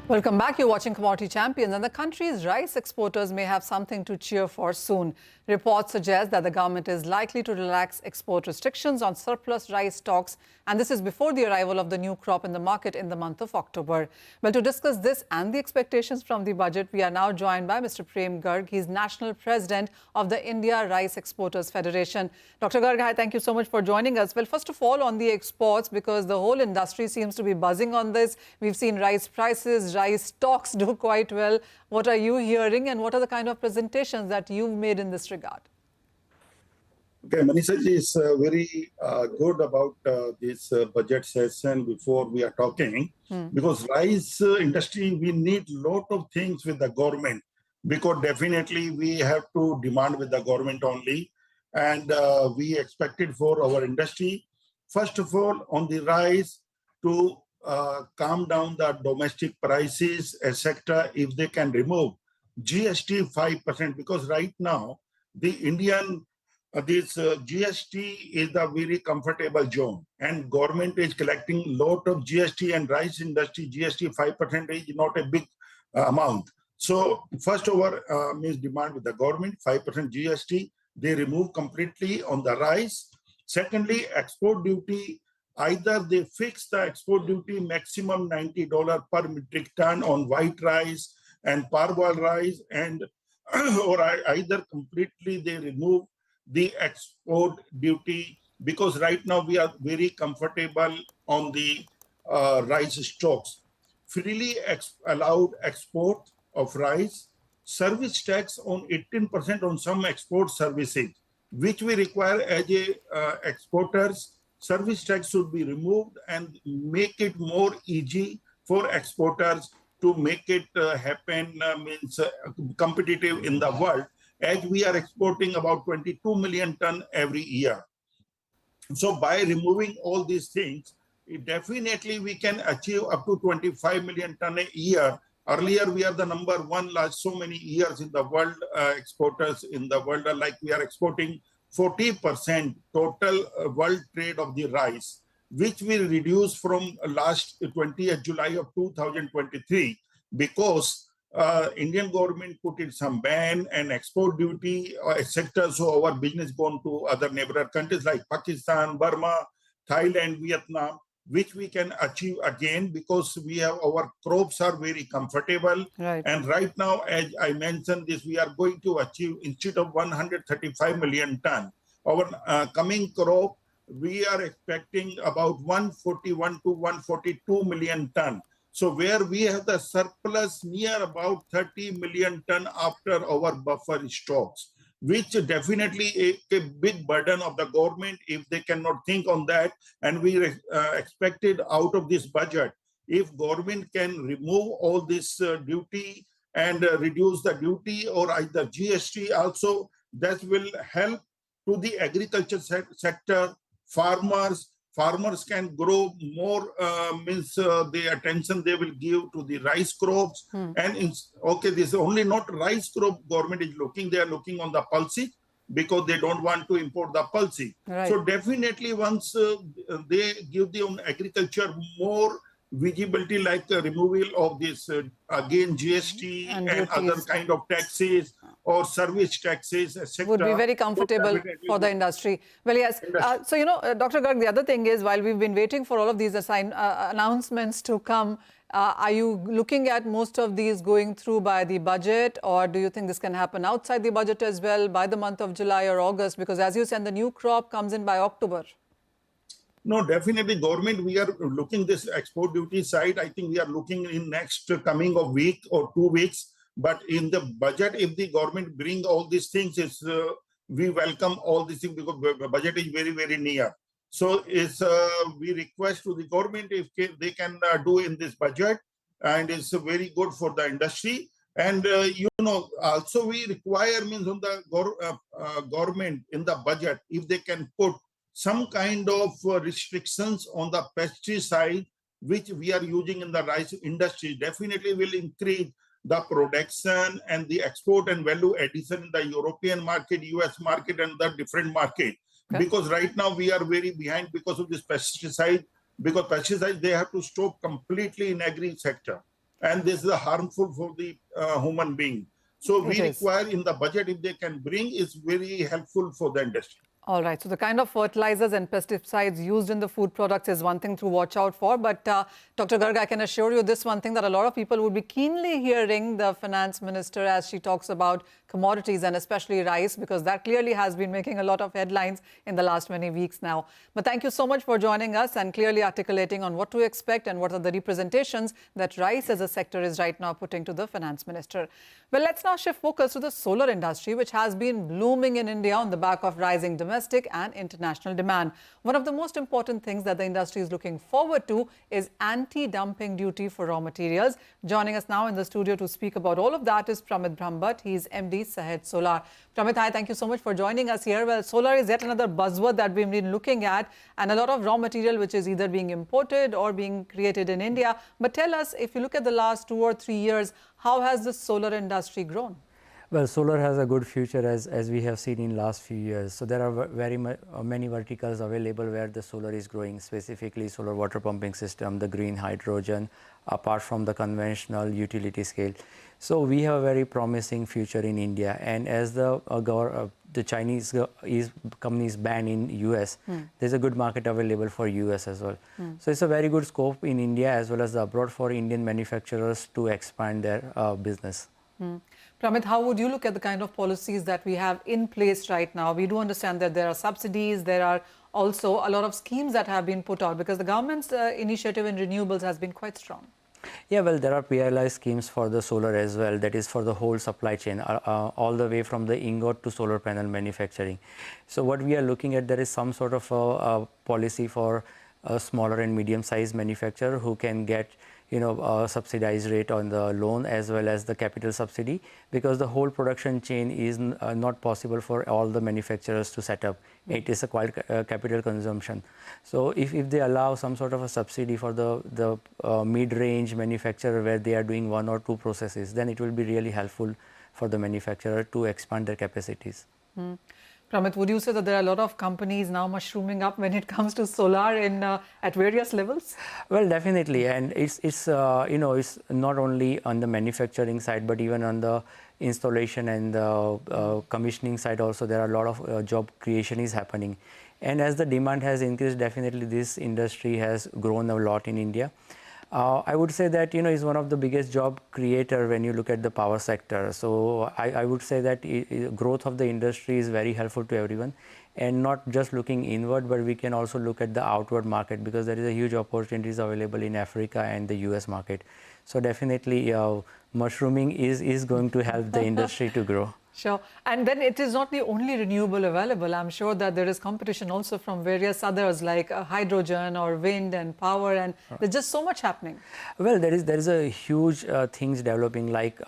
Welcome back. You're watching Commodity Champions, and the country's rice exporters may have something to cheer for soon. Reports suggest that the government is likely to relax export restrictions on surplus rice stocks, and this is before the arrival of the new crop in the market in the month of October. Well, to discuss this and the expectations from the budget, we are now joined by Mr. Prem Garg. He's National President of the India Rice Exporters Federation. Dr. Garg, hi, thank you so much for joining us. Well, first of all, on the exports, because the whole industry seems to be buzzing on this. We've seen rice prices, rice stocks do quite well. What are you hearing, and what are the kind of presentations that you've made in this regard? Okay, Manisha ji is very good about this budget session before we are talking, because rice industry, we need lot of things with the government, because definitely we have to demand with the government only, and we expected for our industry, first of all, on the rice to calm down the domestic prices, etc. If they can remove GST 5%, because right now the Indian this GST is a very comfortable zone, and government is collecting lot of GST, and rice industry GST 5% is not a big amount. So first our means demand with the government 5% GST they remove completely on the rice. Secondly, export duty, either they fix the export duty maximum $90 per metric ton on white rice and parboiled rice, and or either completely they remove the export duty, because right now we are very comfortable on the rice stocks. Freely allowed export of rice, service tax on 18% on some export services, which we require as a exporters. Service tax should be removed and make it more easy for exporters to make it happen, means competitive in the world, as we are exporting about 22 million ton every year. So by removing all these things, definitely we can achieve up to 25 million ton a year. Earlier, we are the number one last so many years in the world exporters in the world, like we are exporting 40% total world trade of the rice, which will reduce from last 20th July of 2023, because Indian government put in some ban and export duty, etc. So our business gone to other neighboring countries like Pakistan, Burma, Thailand, Vietnam, which we can achieve again, because we have our crops are very comfortable. Right. And right now, as I mentioned this, we are going to achieve, instead of 135 million ton, our coming crop, we are expecting about 141 to 142 million ton. So where we have the surplus near about 30 million ton after our buffer stocks, which definitely a big burden of the government if they cannot think on that. And we expected out of this budget, if government can remove all this duty and reduce the duty, or either GST also, that will help to the agriculture sector. Farmers can grow more, means the attention they will give to the rice crops. And okay, this is only not rice crop government is looking, they are looking on the pulses, because they don't want to import the pulses. Right. So definitely once they give the agriculture more visibility, like the removal of this again GST and other kind of taxes or service taxes, etc. would be very comfortable for the industry. Well, yes. So, you know, Dr. Garg, the other thing is, while we've been waiting for all of these announcements to come, are you looking at most of these going through by the budget, or do you think this can happen outside the budget as well by the month of July or August? Because as you said, the new crop comes in by October. No, definitely government, we are looking this export duty side. I think we are looking in next coming of week or 2 weeks. But in the budget, if the government bring all these things, we welcome all these things, because the budget is very, very near. So we request to the government if they can do in this budget, and it's very good for the industry. And you know, also we require, means on the government in the budget, if they can put some kind of restrictions on the pesticide, which we are using in the rice industry, definitely will increase the production and the export and value addition in the European market, US market, and the different market. Okay. Because right now we are very behind because of this pesticide, because pesticides, they have to stop completely in agri sector. and this is harmful for the human being. So we It is. require in the budget, if they can bring, is very helpful for the industry. All right. So the kind of fertilizers and pesticides used in the food products is one thing to watch out for. But Dr. Garg, I can assure you this one thing that a lot of people would be keenly hearing the finance minister as she talks about commodities and especially rice, because that clearly has been making a lot of headlines in the last many weeks now. But thank you so much for joining us and clearly articulating on what to expect and what are the representations that rice as a sector is right now putting to the finance minister. Well, let's now shift focus to the solar industry, which has been blooming in India on the back of rising domestic and international demand. One of the most important things that the industry is looking forward to is anti-dumping duty for raw materials. Joining us now in the studio to speak about all of that is Pramit Brahmbhatt. He is MD Sahaj Solar. Pramit, hi, thank you so much for joining us here. Well, solar is yet another buzzword that we've been looking at, and a lot of raw material which is either being imported or being created in India. But tell us, if you look at the last 2 or 3 years, how has the solar industry grown? Well, solar has a good future as we have seen in last few years. So there are many verticals available where the solar is growing, specifically solar water pumping system, the green hydrogen, apart from the conventional utility scale. So we have a very promising future in India. And as the Chinese companies ban in US, there's a good market available for US as well. So it's a very good scope in India as well as abroad for Indian manufacturers to expand their business. Pramit, how would you look at the kind of policies that we have in place right now? We do understand that there are subsidies, there are also a lot of schemes that have been put out because the government's initiative in renewables has been quite strong. Yeah, well, there are PLI schemes for the solar as well. That is for the whole supply chain, all the way from the ingot to solar panel manufacturing. So what we are looking at, there is some sort of a policy for a smaller and medium-sized manufacturer who can get a subsidized rate on the loan as well as the capital subsidy, because the whole production chain is not possible for all the manufacturers to set up. It is a quite capital consumption. So if they allow some sort of a subsidy for the mid-range manufacturer where they are doing 1 or 2 processes, then it will be really helpful for the manufacturer to expand their capacities. Pramit, would you say that there are a lot of companies now mushrooming up when it comes to solar at various levels? Well, definitely, and it's not only on the manufacturing side, but even on the installation and the commissioning side also there are a lot of job creation is happening. And as the demand has increased, definitely this industry has grown a lot in India. I would say that is one of the biggest job creator when you look at the power sector. So I would say that growth of the industry is very helpful to everyone, and not just looking inward, but we can also look at the outward market, because there is a huge opportunities available in Africa and the US market. So definitely mushrooming is going to help the industry to grow. Sure. And then it is not the only renewable available. I'm sure that there is competition also from various others like hydrogen or wind and power, and there's just so much happening. Well, there is a huge things developing, like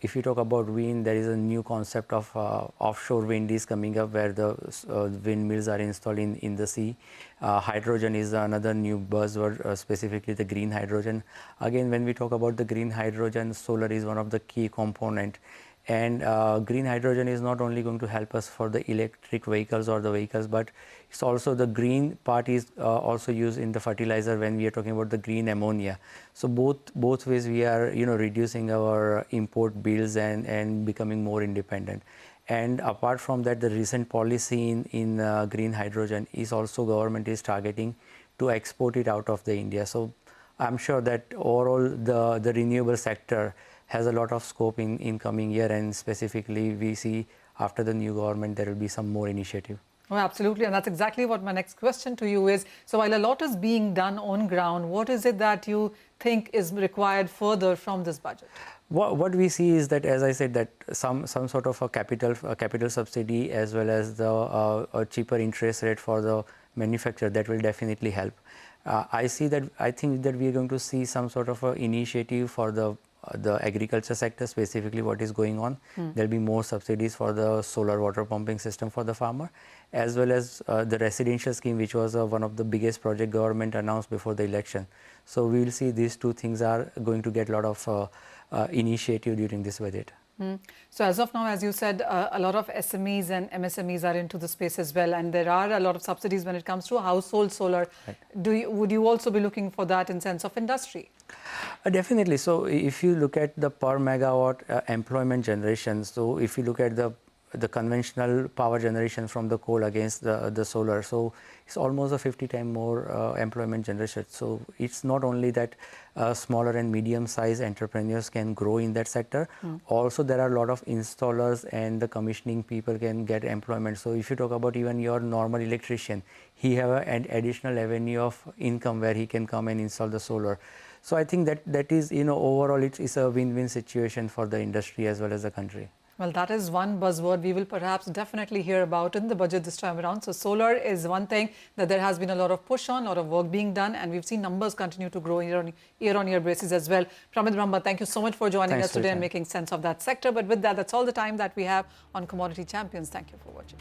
if you talk about wind, there is a new concept of offshore wind is coming up where the windmills are installed in the sea. Hydrogen is another new buzzword, specifically the green hydrogen. Again, when we talk about the green hydrogen, solar is one of the key component. And green hydrogen is not only going to help us for the electric vehicles or the vehicles, but it's also the green part is also used in the fertilizer when we are talking about the green ammonia. So both ways we are reducing our import bills and becoming more independent. And apart from that, the recent policy in green hydrogen is also government is targeting to export it out of the India. So I'm sure that overall the renewable sector has a lot of scope in coming year, and specifically we see after the new government there will be some more initiative. Oh, absolutely, and that's exactly what my next question to you is. So while a lot is being done on ground, what is it that you think is required further from this budget? What we see is that, as I said, that some sort of a capital subsidy as well as the a cheaper interest rate for the manufacturer, that will definitely help. I think that we are going to see some sort of a initiative for the agriculture sector, specifically what is going on. There'll be more subsidies for the solar water pumping system for the farmer, as well as the residential scheme, which was one of the biggest project government announced before the election. So we will see these two things are going to get a lot of initiative during this budget. So as of now, as you said, a lot of SMEs and MSMEs are into the space as well, and there are a lot of subsidies when it comes to household solar. Right. Would you also be looking for that in sense of industry? Definitely. So if you look at the per megawatt employment generation, so if you look at the conventional power generation from the coal against the solar, so it's almost a 50 times more employment generation. So it's not only that smaller and medium sized entrepreneurs can grow in that sector, also there are a lot of installers and the commissioning people can get employment. So if you talk about even your normal electrician, he have an additional avenue of income where he can come and install the solar. So I think that is, overall it's a win-win situation for the industry as well as the country. Well, that is one buzzword we will perhaps definitely hear about in the budget this time around. So solar is one thing that there has been a lot of push on, a lot of work being done, and we've seen numbers continue to grow year-on-year basis as well. Pramit Brahmbhatt, thank you so much for joining us today and making sense of that sector. But with that, that's all the time that we have on Commodity Champions. Thank you for watching.